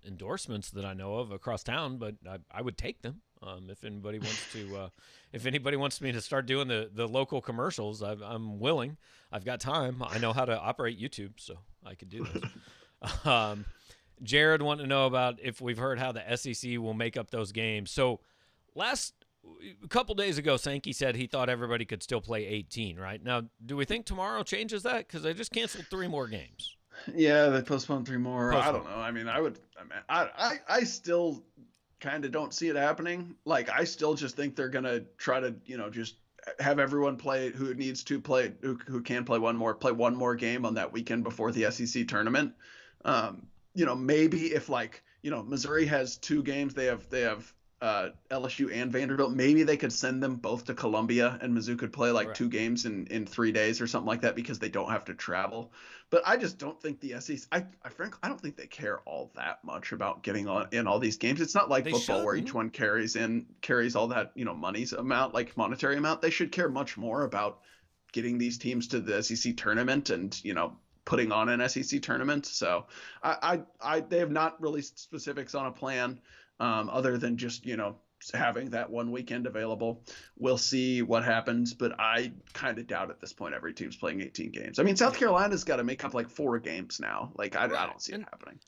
endorsements that I know of across town, but I would take them. If anybody wants to, if anybody wants me to start doing the local commercials, I'm willing. I've got time. I know how to operate YouTube, so I could do this. Jared wanted to know about if we've heard how the SEC will make up those games. So a couple days ago, Sankey said he thought everybody could still play 18. Right now, do we think tomorrow changes that? Because they just canceled 3 more games. Yeah, they postponed 3 more. I don't know. I mean, I still kind of don't see it happening. Like, I still just think they're gonna try to just have everyone play who needs to play, who can play one more game on that weekend before the SEC tournament. Maybe if, like, Missouri has 2 games, they have LSU and Vanderbilt, maybe they could send them both to Columbia, and Mizzou could play 2 games in 3 days or something like that, because they don't have to travel. But I just don't think the SEC, frankly, I don't think they care all that much about getting in all these games. It's not like football where each one carries all that, monetary amount. They should care much more about getting these teams to the SEC tournament and, putting on an SEC tournament. So they have not released specifics on a plan. Other than just, having that one weekend available. We'll see what happens, but I kind of doubt at this point every team's playing 18 games. I mean, South Carolina's got to make up 4 games now. I don't see it happening.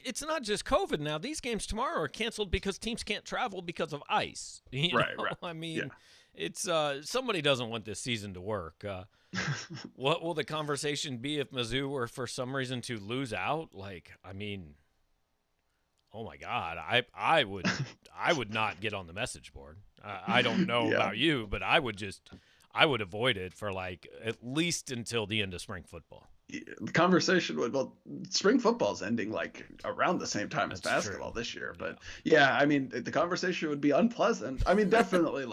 It's not just COVID now. These games tomorrow are canceled because teams can't travel because of ice. Right. I mean, it's somebody doesn't want this season to work. What will the conversation be if Mizzou were for some reason to lose out? Oh my God, I would not get on the message board. I don't know about you, but I would avoid it for at least until the end of spring football. The conversation spring football's ending around the same time as basketball this year, but I mean, the conversation would be unpleasant. I mean, definitely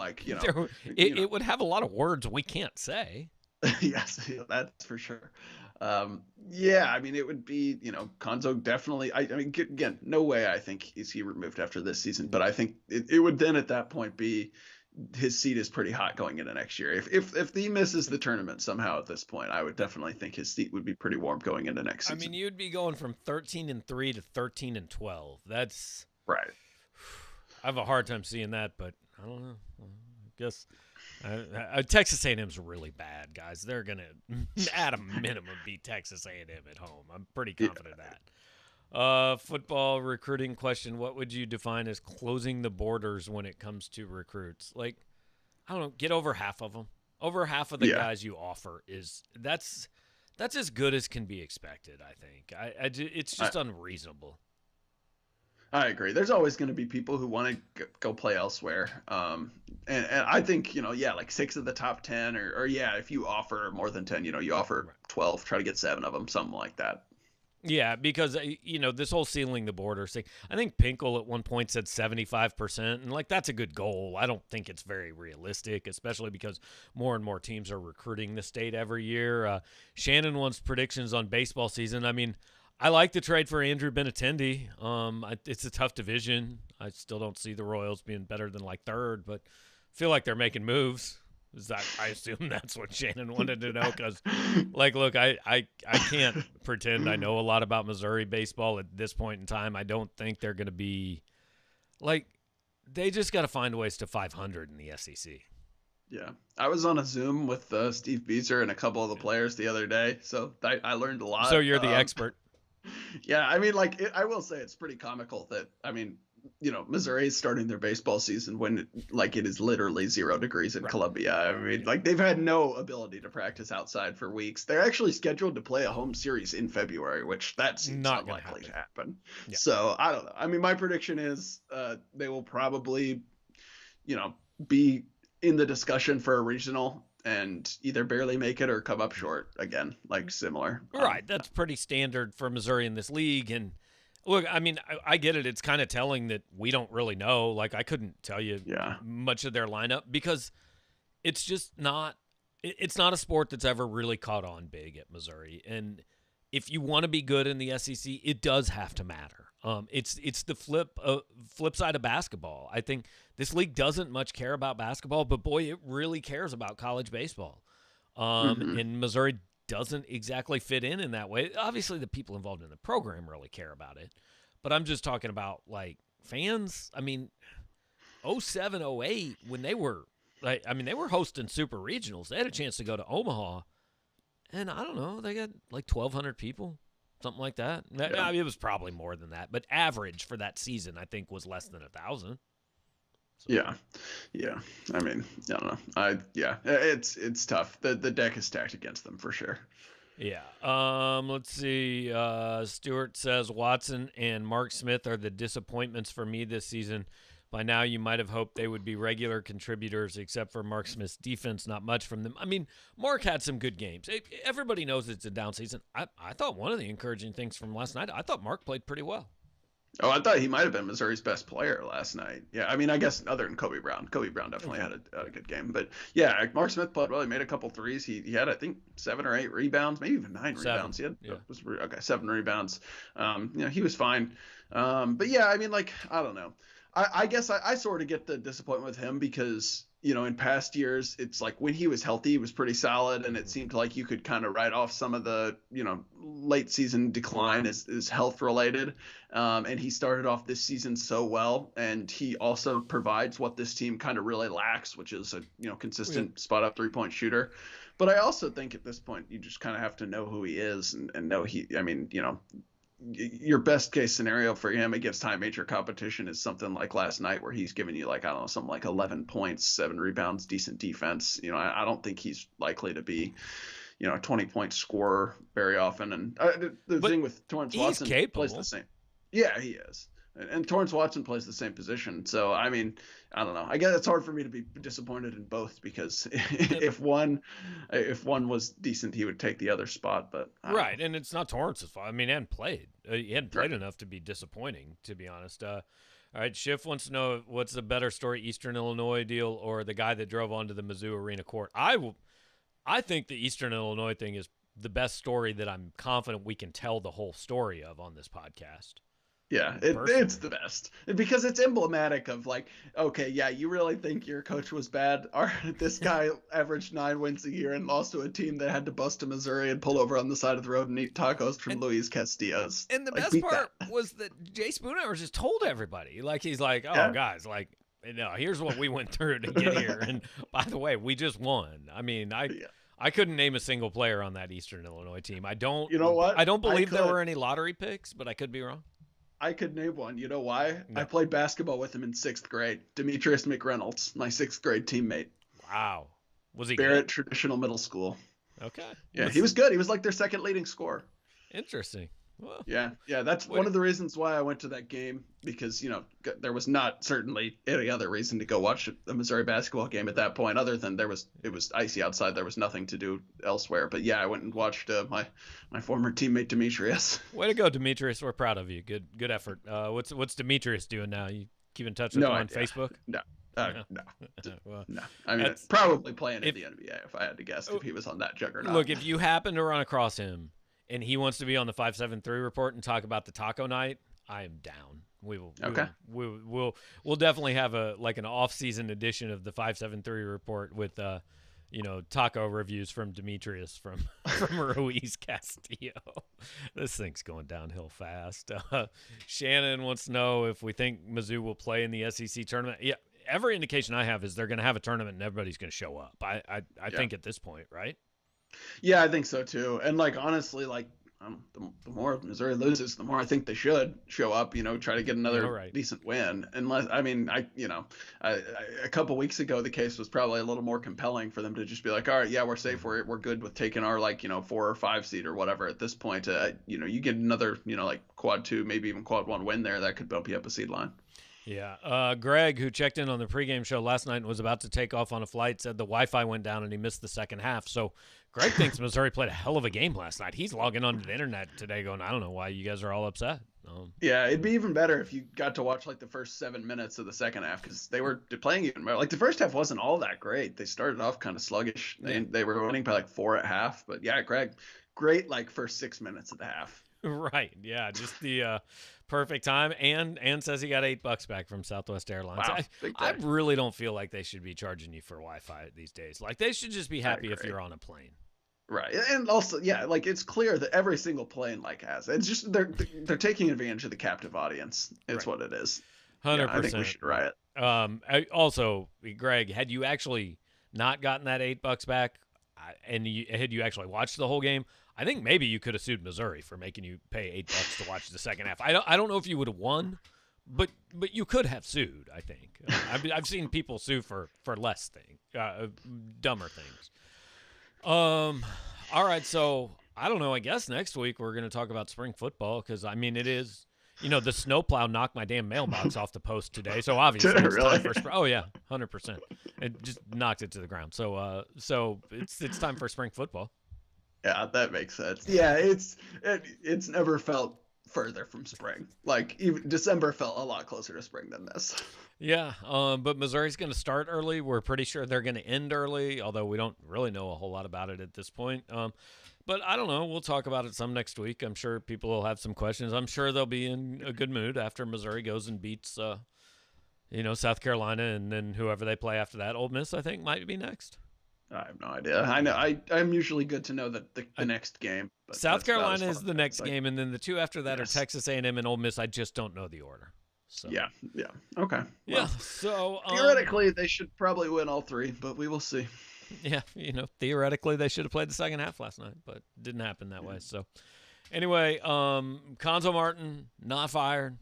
it would have a lot of words we can't say. Yes, that's for sure. I mean, it would be, Konzo definitely, I mean, again, no way I think is he removed after this season, but I think it would then at that point be his seat is pretty hot going into next year. If he misses the tournament somehow at this point, I would definitely think his seat would be pretty warm going into next season. I mean, you'd be going from 13-3 to 13-12. That's right. I have a hard time seeing that, but I don't know. I guess Texas A&M's really bad, guys. They're going to, at a minimum, beat Texas A&M at home. I'm pretty confident of that. Football recruiting question. What would you define as closing the borders when it comes to recruits? I don't know, get over half of them. Over half of the guys you offer that's as good as can be expected, I think. It's just unreasonable. I agree. There's always going to be people who want to go play elsewhere. And I think, 6 of the top 10 or if you offer more than 10, you offer 12, try to get 7 of them, something like that. Yeah, because, this whole sealing the border thing, I think Pinkel at one point said 75%, and that's a good goal. I don't think it's very realistic, especially because more and more teams are recruiting the state every year. Shannon wants predictions on baseball season. I mean, I like the trade for Andrew Benintendi. It's a tough division. I still don't see the Royals being better than 3rd, but I feel like they're making moves. I assume that's what Shannon wanted to know because, like, look, I can't pretend I know a lot about Missouri baseball at this point in time. I don't think they're going to be like they just got to find ways to 500 in the SEC. Yeah, I was on a Zoom with Steve Beezer and a couple of the players the other day, so I learned a lot. So you're the expert. Yeah, I mean, like, I will say it's pretty comical that, I mean, Missouri is starting their baseball season when, it is literally 0 degrees in Columbia. I mean, they've had no ability to practice outside for weeks. They're actually scheduled to play a home series in February, which that seems not unlikely to happen. Yeah. So, I don't know. I mean, my prediction is they will probably, be in the discussion for a regional and either barely make it or come up short again, like similar. Right. That's pretty standard for Missouri in this league. And look, I mean, I get it. It's kind of telling that we don't really know. Like, I couldn't tell you much of their lineup because it's just not – it's not a sport that's ever really caught on big at Missouri. And if you want to be good in the SEC, it does have to matter. It's the flip side of basketball. I think this league doesn't much care about basketball, but boy, it really cares about college baseball. And Missouri doesn't exactly fit in that way. Obviously, the people involved in the program really care about it, but I'm just talking about like fans. I mean, 07, 08, when they were they were hosting super regionals. They had a chance to go to Omaha, and I don't know, they got like 1,200 people. Something like that. Yeah. I mean, it was probably more than that, but average for that season, I think, was less than 1,000. So. Yeah. I mean, I don't know. It's tough. The deck is stacked against them for sure. Yeah. Let's see. Stewart says Watson and Mark Smith are the disappointments for me this season. By now, you might have hoped they would be regular contributors, except for Mark Smith's defense. Not much from them. I mean, Mark had some good games. Everybody knows it's a down season. I thought one of the encouraging things from last night, I thought Mark played pretty well. Oh, I thought he might have been Missouri's best player last night. Yeah, I mean, I guess other than Kobe Brown. Kobe Brown definitely had a good game. But, yeah, Mark Smith played well. He made a couple threes. He had, I think, 7 or 8 rebounds, maybe even 9 rebounds. He had 7 rebounds. He was fine. But, yeah, I mean, like, I don't know. I guess I sort of get the disappointment with him because, in past years, it's like when he was healthy, he was pretty solid, and it seemed like you could kind of write off some of the, late season decline as health related. And he started off this season so well, and he also provides what this team kind of really lacks, which is a, consistent spot up 3-point shooter. But I also think at this point, you just kind of have to know who he is and know your best case scenario for him against high major competition is something like last night where he's giving you something like 11 points, 7 rebounds, decent defense. I don't think he's likely to be, a 20-point scorer very often. And the thing with Torrance Watson plays the same. Yeah, he is. And Torrance Watson plays the same position. So, I mean, I don't know. I guess it's hard for me to be disappointed in both because if one was decent, he would take the other spot. But right, and it's not Torrance's fault. I mean, he hadn't played. He hadn't played enough to be disappointing, to be honest. All right, Schiff wants to know what's the better story, Eastern Illinois deal or the guy that drove onto the Mizzou Arena court. I think the Eastern Illinois thing is the best story that I'm confident we can tell the whole story of on this podcast. Yeah, it's the best because it's emblematic of like, okay, yeah, you really think your coach was bad? This guy averaged 9 wins a year and lost to a team that had to bust to Missouri and pull over on the side of the road and eat tacos from Luis Castillo's. And the best part was that Jay Spoonhour just told everybody, like, he's like, guys, like, here's what we went through to get here. And by the way, we just won. I mean, I couldn't name a single player on that Eastern Illinois team. I don't. You know what? I don't believe there were any lottery picks, but I could be wrong. I could name one. You know why? No. I played basketball with him in 6th grade. Demetrius McReynolds, my 6th grade teammate. Wow. Was he Barrett good? Traditional Middle School. Okay. Yeah, he was good. He was like their second leading scorer. Interesting. Well, yeah. That's one of the reasons why I went to that game because, there was not certainly any other reason to go watch a Missouri basketball game at that point other than it was icy outside. There was nothing to do elsewhere. But, yeah, I went and watched my former teammate Demetrius. Way to go, Demetrius. We're proud of you. Good effort. What's Demetrius doing now? You keep in touch with him on Facebook? No. No. Well, no. I mean, probably playing in the NBA if I had to guess if he was on that juggernaut. Look, if you happen to run across him, and he wants to be on the 573 report and talk about the taco night, I am down. We'll definitely have an off-season edition of the 573 report with taco reviews from Demetrius from Ruiz Castillo. This thing's going downhill fast. Shannon wants to know if we think Mizzou will play in the SEC tournament. Yeah, every indication I have is they're going to have a tournament and everybody's going to show up. I think at this point, right? Yeah, I think so too. And honestly, the more Missouri loses, the more I think they should show up, try to get another decent win. Unless, a couple weeks ago, the case was probably a little more compelling for them to just be like, all right, yeah, we're safe. We're good with taking our 4 or 5 seed or whatever. At this point, you get another, quad 2, maybe even quad 1 win there. That could bump you up a seed line. Yeah. Greg, who checked in on the pregame show last night and was about to take off on a flight, said the Wi-Fi went down and he missed the second half. So Greg thinks Missouri played a hell of a game last night. He's logging onto the internet today going, I don't know why you guys are all upset. Yeah, it'd be even better if you got to watch the first 7 minutes of the second half because they were playing even better. The first half wasn't all that great. They started off kind of sluggish. They were winning by 4 at half. But yeah, Greg, great first 6 minutes of the half. Right. Yeah, just the perfect time. And says he got $8 back from Southwest Airlines. Wow, I really don't feel like they should be charging you for Wi-Fi these days. They should just be happy if you're on a plane. Right. And also, yeah, it's clear that every single plane has it. It's just they're taking advantage of the captive audience. It's what it is. 100%. Yeah, I think we should riot. Also, Greg, had you actually not gotten that $8 back and had you actually watched the whole game, I think maybe you could have sued Missouri for making you pay $8 to watch the second half. I don't know if you would have won, but you could have sued, I think. I've seen people sue for less dumber things. All right, so I don't know. I guess next week we're going to talk about spring football because, it is, the snowplow knocked my damn mailbox off the post today. So obviously it's time for spring. Oh, yeah, 100%. It just knocked it to the ground. So it's time for spring football. Yeah, that makes sense. Yeah, it's never felt further from spring. Even December felt a lot closer to spring than this. Yeah, but Missouri's going to start early. We're pretty sure they're going to end early, although we don't really know a whole lot about it at this point. But I don't know. We'll talk about it some next week. I'm sure people will have some questions. I'm sure they'll be in a good mood after Missouri goes and beats, South Carolina, and then whoever they play after that. Ole Miss, I think, might be next. I have no idea. I know I'm usually good to know that the next game. But South Carolina is the next game, and then the two after that are Texas A&M and Ole Miss. I just don't know the order. So. Yeah. Okay. Yeah. Well, so theoretically, they should probably win all 3, but we will see. Yeah. Theoretically, they should have played the second half last night, but it didn't happen that way. So, anyway, Conzo Martin not fired.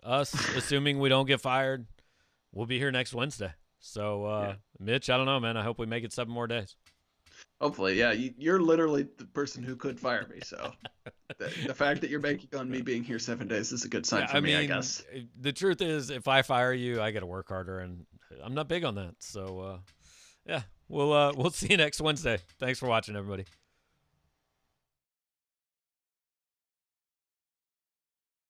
Us assuming we don't get fired, we'll be here next Wednesday. So, Mitch, I don't know, man. I hope we make it 7 more days. Hopefully, yeah. You're literally the person who could fire me, so the fact that you're banking on me being here 7 days is a good sign for me, I guess. The truth is, if I fire you, I got to work harder, and I'm not big on that. So, we'll see you next Wednesday. Thanks for watching, everybody.